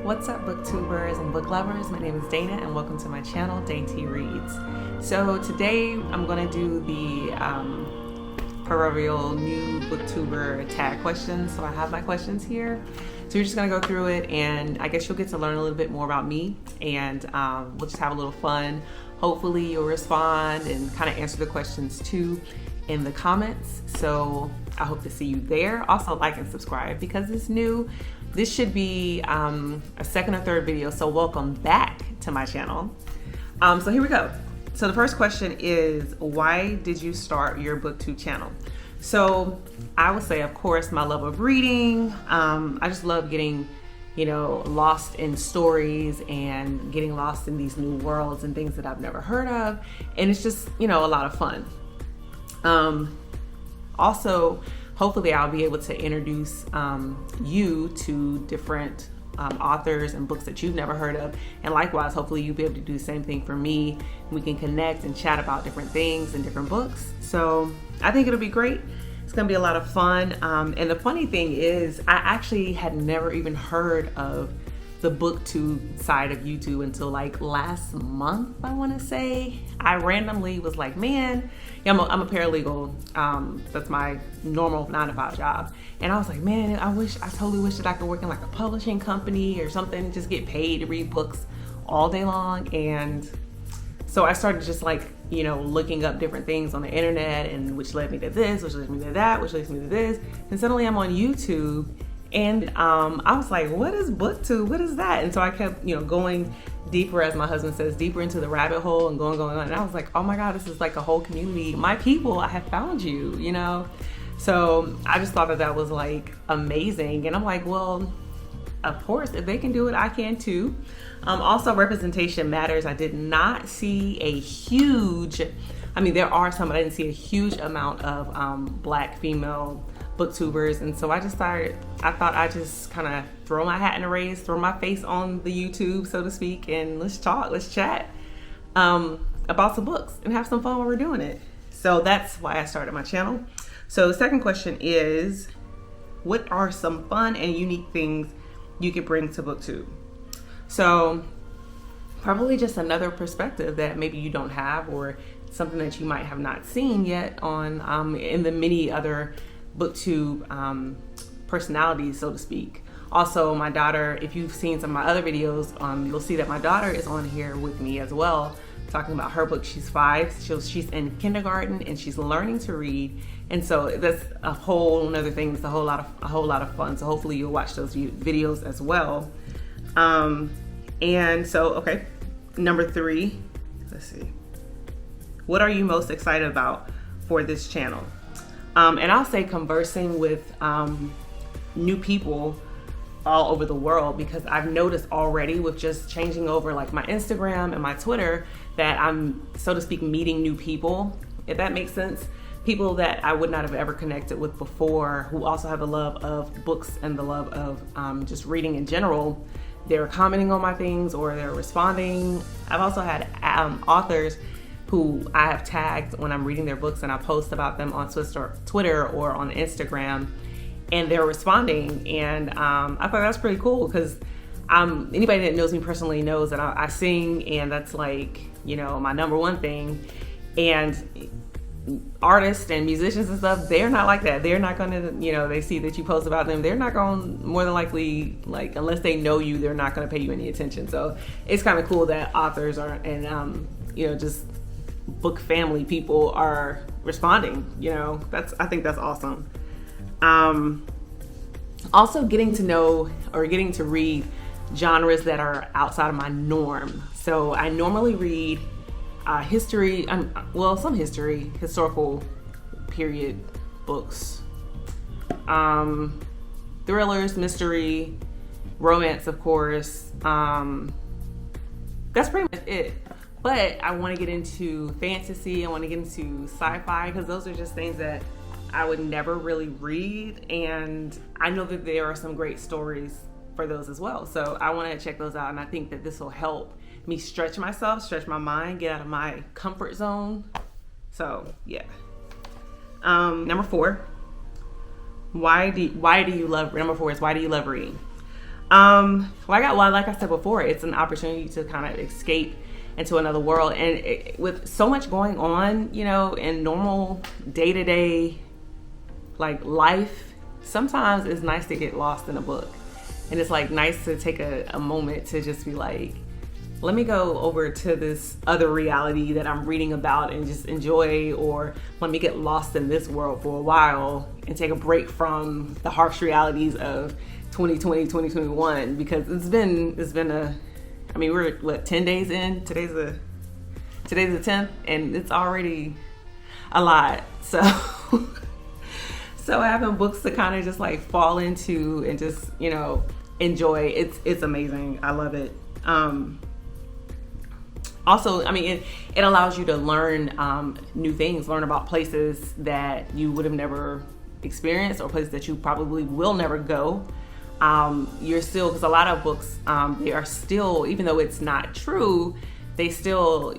What's up, booktubers and book lovers? My name is Dana and welcome to my channel, Dainty Reads. So today I'm going to do the proverbial new Booktuber Tag questions. So I have my questions here. So we're just going to go through it, and I guess you'll get to learn a little bit more about me, and we'll just have a little fun. Hopefully you'll respond and kind of answer the questions too in the comments. So I hope to see you there. Also like and subscribe because it's new. This should be a second or third video, so welcome back to my channel. So here we go. So the first question is, why did you start your BookTube channel? So I would say, of course, my love of reading. I just love getting, lost in stories and getting lost in these new worlds and things that I've never heard of. And it's just, a lot of fun. Also, hopefully I'll be able to introduce you to different authors and books that you've never heard of. And likewise, hopefully you'll be able to do the same thing for me. We can connect and chat about different things and different books. So I think it'll be great. It's gonna be a lot of fun. And the funny thing is, I actually had never even heard of the BookTube side of YouTube until like last month, I wanna say. I randomly was like, man, I'm a paralegal. That's my normal 9-to-5 job. And I was like, man, I totally wish that I could work in like a publishing company or something, just get paid to read books all day long. And so I started just like, looking up different things on the internet, and which led me to this, which led me to that, which leads me to this. And suddenly I'm on YouTube. And I was like, what is BookTube? What is that? And so I kept, going deeper, as my husband says, deeper into the rabbit hole and going on. And I was like, oh my God, this is like a whole community. My people, I have found you, So I just thought that was like amazing. And I'm like, well, of course, if they can do it, I can too. Also, representation matters. I did not see a huge, there are some, but I didn't see a huge amount of Black female booktubers, and so I thought I'd just kind of throw my hat in the race, throw my face on the YouTube, so to speak, and let's chat about some books and have some fun while we're doing it. So that's why I started my channel. So the second question is, what are some fun and unique things you could bring to BookTube? So probably just another perspective that maybe you don't have, or something that you might have not seen yet on in the many other BookTube personalities, so to speak. Also, my daughter, if you've seen some of my other videos, you'll see that my daughter is on here with me as well, talking about her book. She's 5, she's in kindergarten, and she's learning to read. And so that's a whole another thing. It's a whole lot of fun. So hopefully you'll watch those videos as well. And so, okay, number 3, let's see. What are you most excited about for this channel? And I'll say conversing with new people all over the world, because I've noticed already with just changing over like my Instagram and my Twitter that I'm, so to speak, meeting new people, if that makes sense. People that I would not have ever connected with before, who also have a love of books and the love of just reading in general. They're commenting on my things or they're responding. I've also had authors who I have tagged when I'm reading their books, and I post about them on Twitter or on Instagram, and they're responding. And I thought that was pretty cool, because anybody that knows me personally knows that I sing, and that's like, my number one thing. And artists and musicians and stuff, they're not like that. They're not gonna, they see that you post about them, they're not gonna, more than likely, like, unless they know you, they're not gonna pay you any attention. So it's kind of cool that authors are, and just book family people are responding. I think that's awesome. Also getting to know or getting to read genres that are outside of my norm. So I normally read history, some historical period books, thrillers, mystery, romance, of course. That's pretty much it. But I want to get into fantasy, I want to get into sci-fi, because those are just things that I would never really read, and I know that there are some great stories for those as well. So I want to check those out, and I think that this will help me stretch myself, stretch my mind, get out of my comfort zone. So yeah. Number 4, why do you love reading? Like I said before, it's an opportunity to kind of escape into another world. And with so much going on, in normal day-to-day like life, sometimes it's nice to get lost in a book. And it's like nice to take a moment to just be like, let me go over to this other reality that I'm reading about and just enjoy, or let me get lost in this world for a while and take a break from the harsh realities of 2020, 2021, because it's been we're 10 days in. Today's the 10th, and it's already a lot. So having books to kind of just like fall into and just, enjoy, it's amazing. I love it. Also, it allows you to learn new things, learn about places that you would have never experienced, or places that you probably will never go. You're still, because a lot of books, they are still, even though it's not true, they still,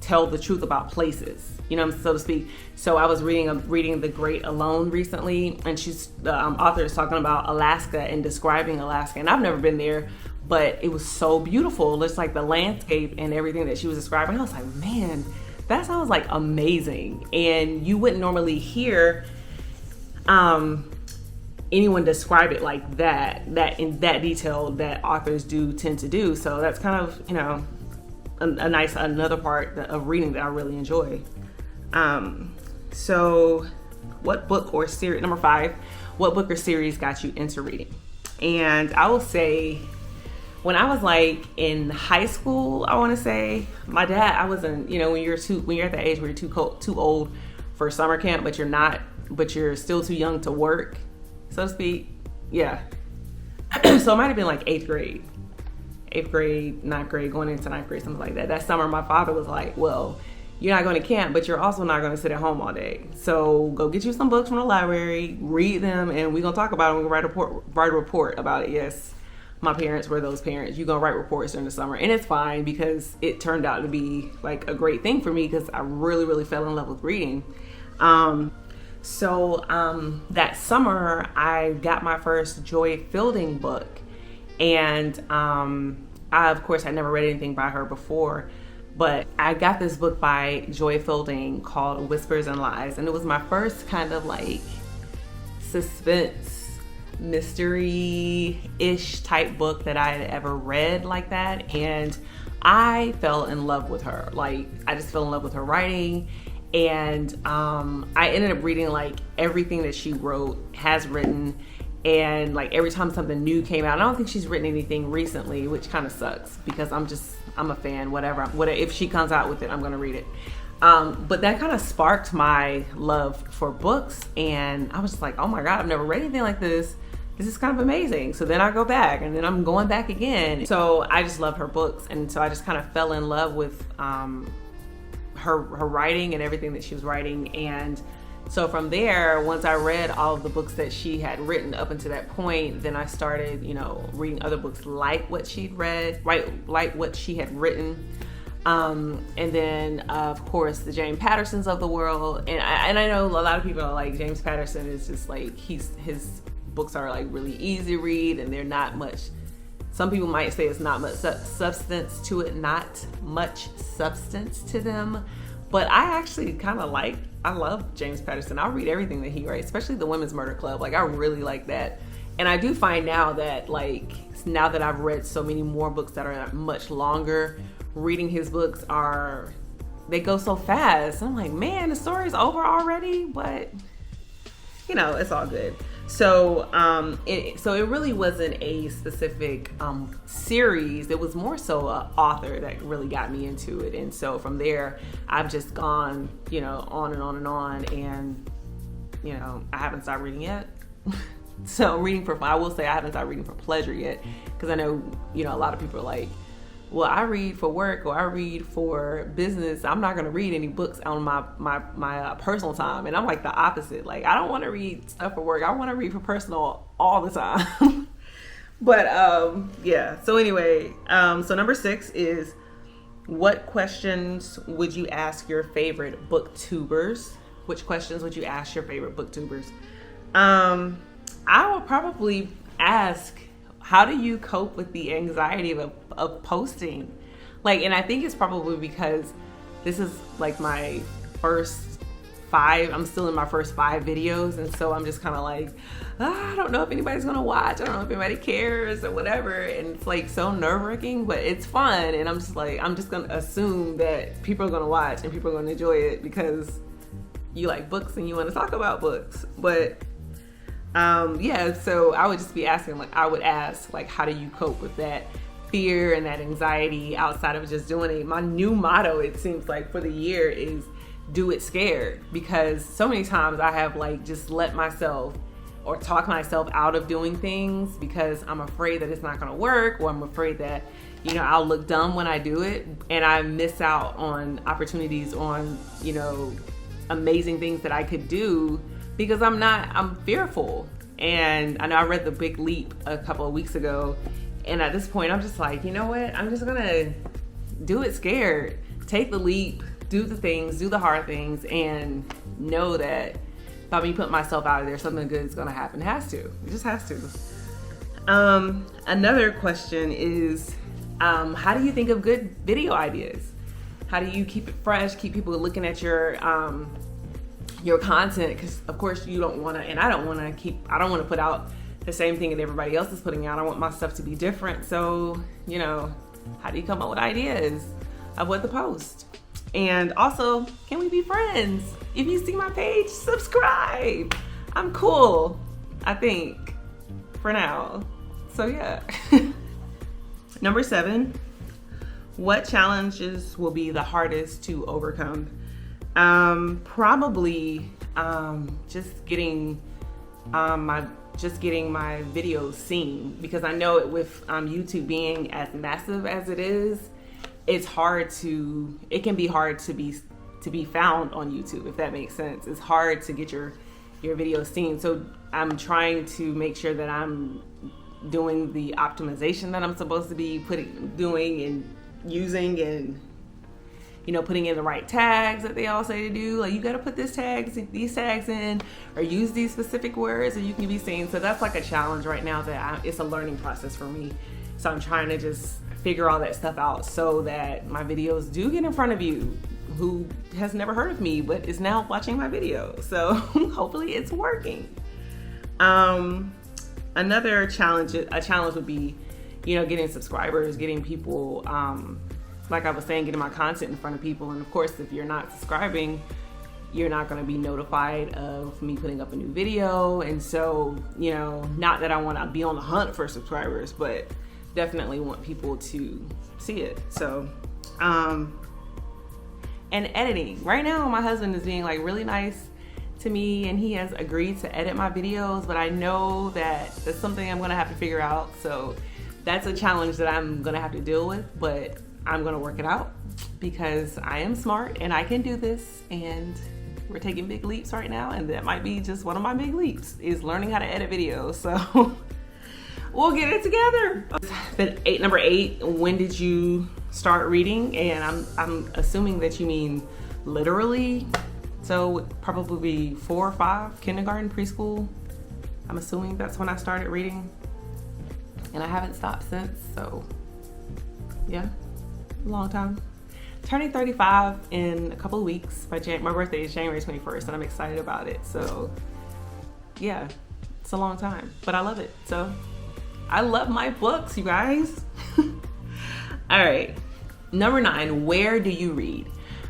tell the truth about places, so to speak. So I was reading The Great Alone recently, and the author is talking about Alaska and describing Alaska. And I've never been there, but it was so beautiful. It's like the landscape and everything that she was describing. I was like, man, that sounds like amazing. And you wouldn't normally hear anyone describe it like that in that detail that authors do tend to do. So that's kind of, another part of reading that I really enjoy. So what book or series, number 5, what book or series got you into reading? And I will say, when I was like in high school, I want to say, my dad, I wasn't, when you're at that age where you're too old for summer camp, but you're still too young to work, so to speak. Yeah. So it might have been like 8th grade, 9th grade, going into 9th grade, something like that. That summer, my father was like, well, you're not going to camp, but you're also not going to sit at home all day. So go get you some books from the library, read them, and we're going to talk about it. We're going to write a report about it. Yes, my parents were those parents. You're going to write reports during the summer. And it's fine, because it turned out to be like a great thing for me, because I really, really fell in love with reading. So that summer, I got my first Joy Fielding book. And I, of course, had never read anything by her before, but I got this book by Joy Fielding called Whispers and Lies. And it was my first kind of like suspense, mystery-ish type book that I had ever read like that. And I fell in love with her. Like, I just fell in love with her writing. And I ended up reading like everything that she has written. And like every time something new came out, I don't think she's written anything recently, which kind of sucks, because I'm a fan, whatever. If she comes out with it, I'm going to read it. But that kind of sparked my love for books. And I was just like, oh my God, I've never read anything like this. This is kind of amazing. So then I go back, and then I'm going back again. So I just love her books. And so I just kind of fell in love with her writing and everything that she was writing. And so from there, once I read all of the books that she had written up until that point, then I started, reading other books like what she'd read, right, like what she had written. And then, of course, the James Pattersons of the world. And I know a lot of people are like, James Patterson is just like, his books are like really easy to read, and they're not much, some people might say it's not much substance to it, not much substance to them. But I actually I love James Patterson. I'll read everything that he writes, especially the Women's Murder Club. Like, I really like that. And I do find now that I've read so many more books that are much longer, reading his books they go so fast. I'm like, man, the story's over already, but it's all good. So it really wasn't a specific series. It was more so an author that really got me into it. And so from there, I've just gone, on and on and on. And, I haven't started reading yet. So I will say I haven't started reading for pleasure yet. Because I know, a lot of people are like, well, I read for work or I read for business. I'm not going to read any books on my personal time. And I'm like the opposite. Like, I don't want to read stuff for work. I want to read for personal all the time. But yeah. So anyway, so number 6 is, what questions would you ask your favorite booktubers? Which questions would you ask your favorite booktubers? I would probably ask, how do you cope with the anxiety of posting? Like, and I think it's probably because this is like my first 5, I'm still in my first 5 videos, and so I'm just kind of like, I don't know if anybody's gonna watch, I don't know if anybody cares or whatever, and it's like so nerve-wracking, but it's fun, and I'm just like, I'm just gonna assume that people are gonna watch and people are gonna enjoy it because you like books and you want to talk about books. But yeah, so I would just be asking, like, I would ask, like, how do you cope with that fear and that anxiety outside of just doing it? My new motto, it seems like, for the year is do it scared, because so many times I have like just let myself or talk myself out of doing things because I'm afraid that it's not going to work, or I'm afraid that, you know, I'll look dumb when I do it, and I miss out on opportunities, on, you know, amazing things that I could do because I'm fearful. And I know I read The Big Leap a couple of weeks ago, and at this point I'm just like, you know what, I'm just gonna do it scared, take the leap, do the things, do the hard things, and know that if I put myself out there, something good is gonna happen. It has to, it just has to. Another question is, how do you think of good video ideas? How do you keep it fresh, keep people looking at your content? Because of course you don't want to, and I don't want to put out the same thing that everybody else is putting out. I want my stuff to be different. So, you know, how do you come up with ideas of what to post? And also, can we be friends? If you see my page, subscribe. I'm cool, I think, for now. So yeah. Number 7, what challenges will be the hardest to overcome? Probably just getting my videos seen, because I know with YouTube being as massive as it is, it can be hard to be found on YouTube, if that makes sense. It's hard to get your videos seen. So I'm trying to make sure that I'm doing the optimization that I'm supposed to be doing and using, and, you know, putting in the right tags that they all say to do. Like, you got to put these tags in, or use these specific words, and you can be seen. So that's like a challenge right now that it's a learning process for me. So I'm trying to just figure all that stuff out so that my videos do get in front of you who has never heard of me but is now watching my video. So hopefully it's working. Another challenge would be, you know, getting subscribers, getting people, like I was saying, getting my content in front of people. And of course, if you're not subscribing, you're not going to be notified of me putting up a new video. And so, you know, not that I want to be on the hunt for subscribers, but definitely want people to see it. So, and editing. Right now, my husband is being like really nice to me, and he has agreed to edit my videos, but I know that that's something I'm gonna have to figure out. So that's a challenge that I'm gonna have to deal with, but I'm gonna work it out because I am smart and I can do this, and we're taking big leaps right now, and that might be just one of my big leaps, is learning how to edit videos. So we'll get it together. Then number 8, when did you start reading? And I'm assuming that you mean literally. So probably 4 or 5, kindergarten, preschool. I'm assuming that's when I started reading, and I haven't stopped since. So yeah, a long time. Turning 35 in a couple of weeks. My birthday is January 21st, and I'm excited about it. So yeah, it's a long time, but I love it. So I love my books, you guys. All right, number 9, where do you read?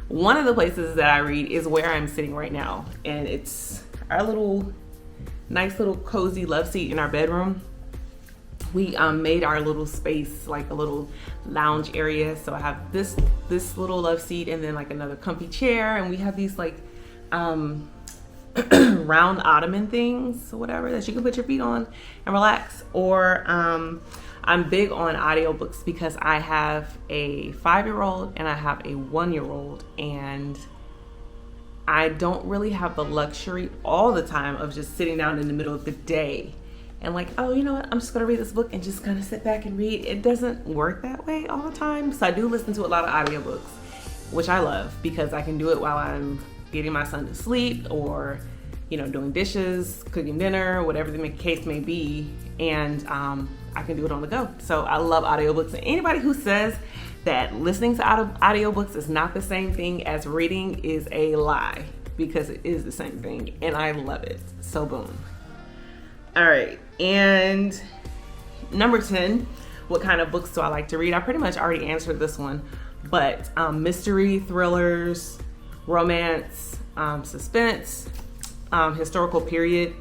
One of the places that I read is where I'm sitting right now, and it's our nice little cozy love seat in our bedroom. We made our little space like a little lounge area. So I have this little love seat, and then like another comfy chair, and we have these like round ottoman things or whatever that you can put your feet on and relax. Or I'm big on audiobooks because I have a 5-year-old and I have a 1-year-old, and I don't really have the luxury all the time of just sitting down in the middle of the day and like, oh, you know what, I'm just gonna read this book and just kind of sit back and read. It doesn't work that way all the time. So I do listen to a lot of audiobooks, which I love because I can do it while I'm getting my son to sleep, or, you know, doing dishes, cooking dinner, whatever the case may be. And I can do it on the go. So I love audiobooks. And anybody who says that listening to audiobooks is not the same thing as reading is a lie, because it is the same thing, and I love it. So boom. All right, and number 10, what kind of books do I like to read? I pretty much already answered this one, but mystery, thrillers, romance, suspense, historical period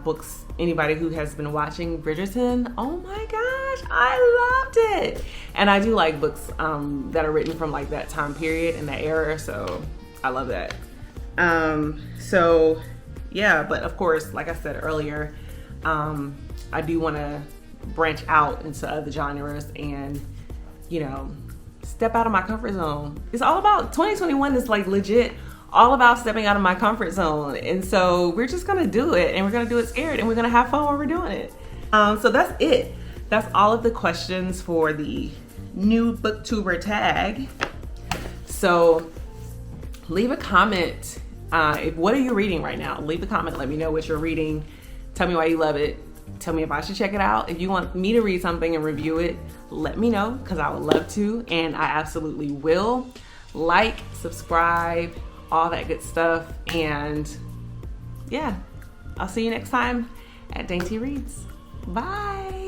books. Anybody who has been watching Bridgerton, oh my gosh, I loved it. And I do like books that are written from like that time period and that era, so I love that. So yeah, but of course, like I said earlier, I do want to branch out into other genres and, you know, step out of my comfort zone. It's all about 2021 is like legit all about stepping out of my comfort zone. And so we're just gonna do it, and we're gonna do it scared, and we're gonna have fun while we're doing it. So that's it. That's all of the questions for the new Booktuber tag. So leave a comment. What are you reading right now? Leave a comment. Let me know what you're reading. Tell me why you love it. Tell me if I should check it out. If you want me to read something and review it, let me know, because I would love to, and I absolutely will. Like, subscribe, all that good stuff. And yeah, I'll see you next time at Dainty Reads. Bye.